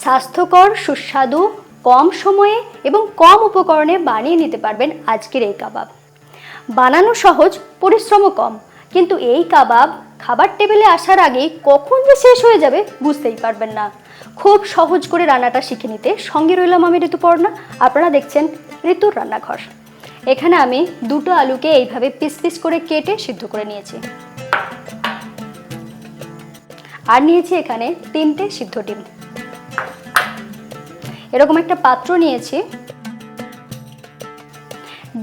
স্বাস্থ্যকর, সুস্বাদু, কম সময়ে এবং কম উপকরণে বানিয়ে নিতে পারবেন আজকের এই কাবাব। বানানো সহজ, পরিশ্রমও কম, কিন্তু এই কাবাব খাবার টেবিলে আসার আগেই কখন যে শেষ হয়ে যাবে বুঝতেই পারবেন না। খুব সহজ করে রান্নাটা শিখে নিতে সঙ্গে রইলাম আমি ঋতুপর্ণা। আপনারা দেখছেন ঋতুর রান্নাঘর। এখানে আমি দুটো আলুকে এইভাবে পিস পিস করে কেটে সিদ্ধ করে নিয়েছি, আর নিয়েছি এখানে 3টে সিদ্ধ ডিম। এরকম একটা পাত্র নিয়েছি।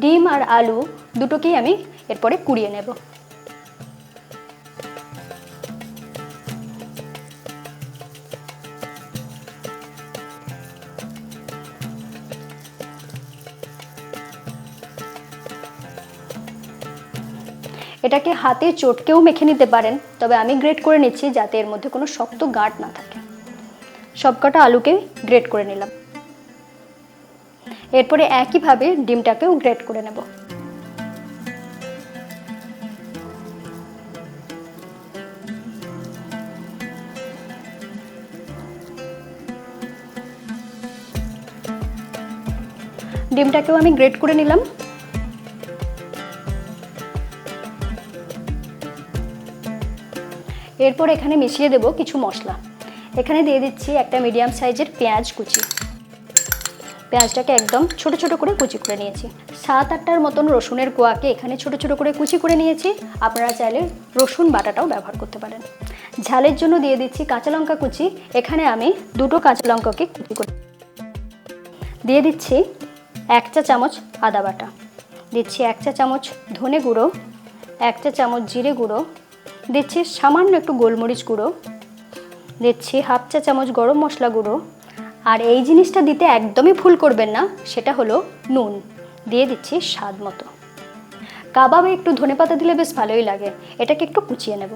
ডিম আর আলু দুটোকেই আমি এরপরে কুড়িয়ে নেব। এটাকে হাতে চটকেও মেখে নিতে পারেন, তবে আমি গ্রেট করে নিচ্ছি যাতে এর মধ্যে কোনো শক্ত গাঁট না থাকে। সবকটা আলুকে গ্রেট করে নিলাম। এরপরে একইভাবে ডিমটাকেও গ্রেট করে নেব। ডিমটাকেও আমি গ্রেট করে নিলাম। এরপর এখানে মিশিয়ে দেব কিছু মশলা। এখানে দিয়ে দিচ্ছি একটা মিডিয়াম সাইজের পেঁয়াজ কুচি। পেঁয়াজটাকে একদম ছোট ছোট করে কুচি করে নিয়েছি। 7-8টার মতন রসুনের কোয়াকে এখানে ছোট ছোট করে কুচি করে নিয়েছি। আপনারা চাইলে রসুন বাটাটাও ব্যবহার করতে পারেন। ঝালের জন্য দিয়ে দিচ্ছি কাঁচা লঙ্কা কুচি। এখানে আমি 2টো কাঁচা লঙ্কাকে কুচি করে দিয়ে দিচ্ছি। 1 চা চামচ আদা বাটা দিচ্ছি, 1 চা চামচ ধনে গুঁড়ো, 1 চা চামচ জিরে গুঁড়ো দিচ্ছি, সামান্য একটু গোলমরিচ গুঁড়ো দিচ্ছি, 1/2 চা চামচ গরম মশলা গুঁড়ো। আর এই জিনিসটা দিতে একদমই ভুল করবেন না, সেটা হলো নুন। দিয়ে দিচ্ছি স্বাদ মতো। কাবাবে একটু ধনেপাতা দিলে বেশ ভালোই লাগে। এটাকে একটু কুচিয়ে নেব।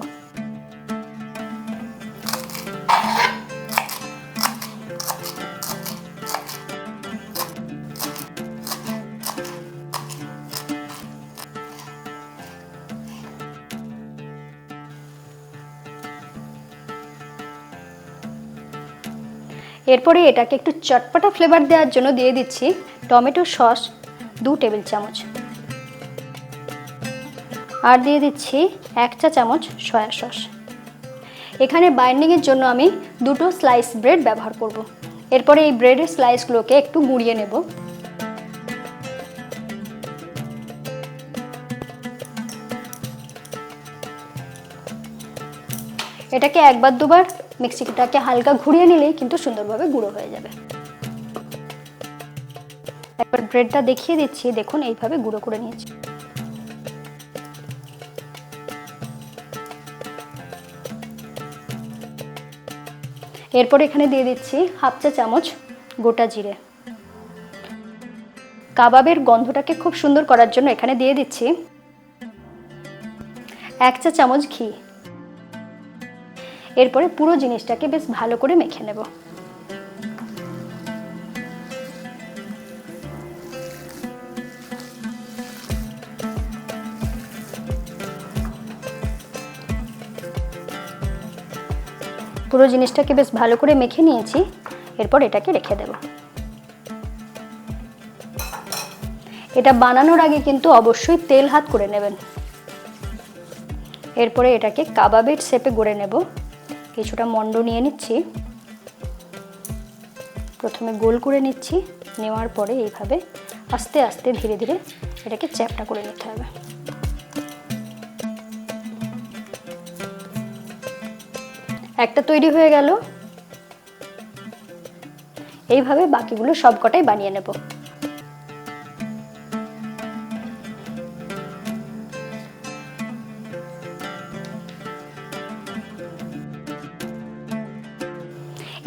এরপরে এটাকে একটু চটপটা ফ্লেভার দেওয়ার জন্য দিয়ে দিচ্ছি টমেটো সস 2 টেবিল চামচ, আর দিয়ে দিচ্ছি 1 চা চামচ সয়া সস। এখানে বাইন্ডিংয়ের জন্য আমি 2টো স্লাইস ব্রেড ব্যবহার করব। এরপরে এই ব্রেডের স্লাইসগুলোকে একটু মুড়িয়ে নেব। এটাকে একবার দুবার মিক্সিটাকে হালকা ঘুরিয়ে নিলেই কিন্তু সুন্দরভাবে গুঁড়ো হয়ে যাবে। একবার ব্রেডটা দেখিয়ে দিচ্ছি, দেখুন এইভাবে গুঁড়ো করে নিয়েছি। এরপর এখানে দিয়ে দিচ্ছি 1/2 চা চামচ গোটা জিরে। কাবাবের গন্ধটাকে খুব সুন্দর করার জন্য এখানে দিয়ে দিচ্ছি 1 চা চামচ ঘি। এরপরে পুরো জিনিসটাকে বেশ ভালো করে মেখে নেব। পুরো জিনিসটাকে বেশ ভালো করে মেখে নিয়েছি। এরপর এটাকে রেখে দেব। এটা বানানোর আগে কিন্তু অবশ্যই তেল হাত করে নেবেন। এরপরে এটাকে কাবাবের শেপে গড়ে নেব। কিছুটা মন্ড নিয়ে নিচ্ছি, প্রথমে গোল করে নিচ্ছি, নেওয়ার পরে এইভাবে আস্তে আস্তে ধীরে ধীরে এটাকে চ্যাপটা করে নিতে হবে। একটা তৈরি হয়ে গেল। এইভাবে বাকিগুলো সবকটাই বানিয়ে নেব।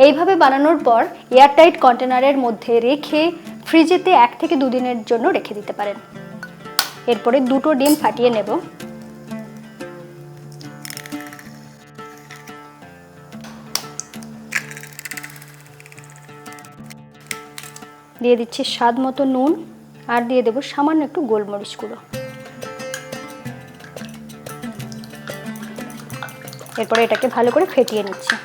এইভাবে বানানোর পর এয়ারটাইট কন্টেনারের মধ্যে রেখে ফ্রিজেতে 1 থেকে 2 দিনের জন্য রেখে দিতে পারেন। এরপরে 2টো ডিম ফাটিয়ে নেব। দিয়ে দিচ্ছি স্বাদ মতো নুন, আর দিয়ে দেব সামান্য একটু গোলমরিচ গুঁড়ো। এরপরে এটাকে ভালো করে ফেটিয়ে নিচ্ছি।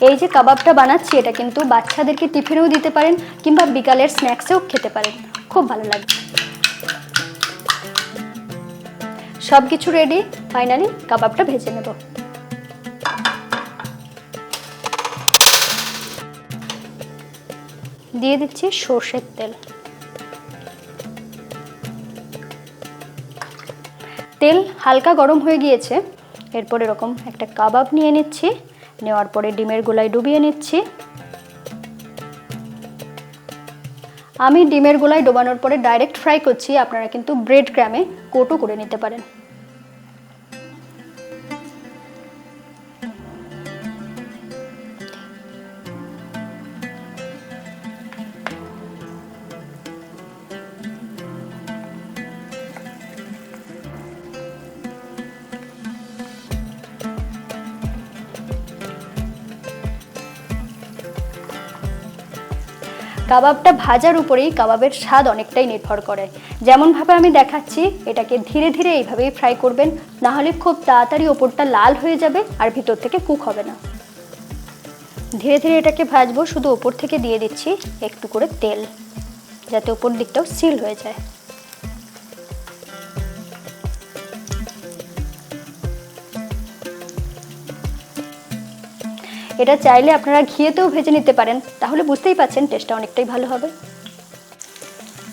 এই যে কাবাবটা বানাচ্ছি এটা কিন্তু বাচ্চাদেরকে টিফিনেও দিতে পারেন কিংবা বিকালের স্ন্যাক্সেও খেতে পারেন, খুব ভালো লাগবে। সব কিছু রেডি, ফাইনালি কাবাবটা ভেজে নেব। দিয়ে দিচ্ছি সর্ষের তেল। তেল হালকা গরম হয়ে গিয়েছে, এরপর এরকম একটা কাবাব নিয়ে নিচ্ছি, নেওয়ার পরে ডিমের গোলায় ডুবিয়ে নিচ্ছি। আমি ডিমের গোলায় ডোবানোর পরে ডাইরেক্ট ফ্রাই করছি, আপনারা কিন্তু ব্রেড ক্রামে কোটও করে নিতে পারেন। কাবাবটা ভাজার উপরেই কাবাবের স্বাদ অনেকটাই নির্ভর করে। যেমনভাবে আমি দেখাচ্ছি এটাকে ধীরে ধীরে এইভাবেই ফ্রাই করবেন, না হলে খুব তাড়াতাড়ি ওপরটা লাল হয়ে যাবে আর ভিতর থেকে কুক হবে না। ধীরে ধীরে এটাকে ভাজবো, শুধু ওপর থেকে দিয়ে দিচ্ছি একটু করে তেল, যাতে ওপর দিকটাও সিল হয়ে যায়। এটা চাইলে আপনারা ঘিয়েতেও ভেজে নিতে পারেন, তাহলে বুঝতেই পাচ্ছেন টেস্টটা অনেকটাই ভালো হবে।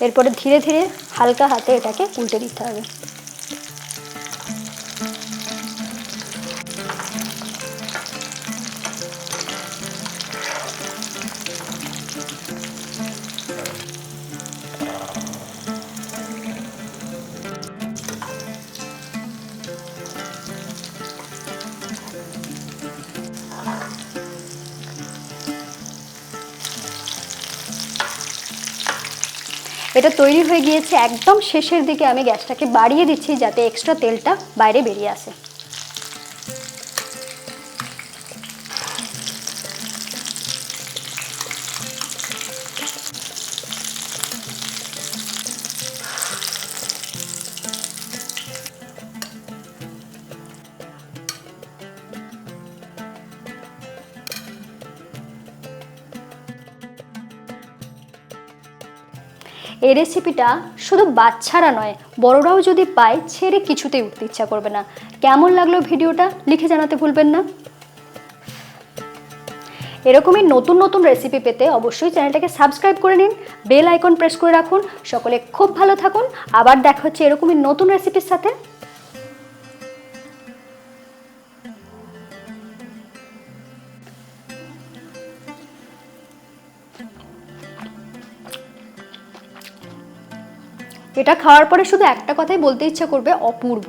এরপরে ধীরে ধীরে হালকা হাতে এটাকে উল্টে দিতে হবে। এটা তৈরি হয়ে গিয়েছে, একদম শেষের দিকে আমি গ্যাসটাকে বাড়িয়ে দিচ্ছি যাতে এক্সট্রা তেলটা বাইরে বেরিয়ে আসে। এই রেসিপিটা শুধু বাচ্চারা নয়, বড়রাও যদি পায় ছেড়ে কিছুতেই উঠতে ইচ্ছা করবে না। কেমন লাগলো ভিডিওটা লিখে জানাতে ভুলবেন না। এরকমই নতুন নতুন রেসিপি পেতে অবশ্যই চ্যানেলটাকে সাবস্ক্রাইব করে নিন, বেল আইকন প্রেস করে রাখুন। সকলে খুব ভালো থাকুন, আবার দেখা হচ্ছে এরকমই নতুন রেসিপির সাথে। এটা খাওয়ার পরে শুধু একটা কথাই বলতে ইচ্ছা করবে, অপূর্ব।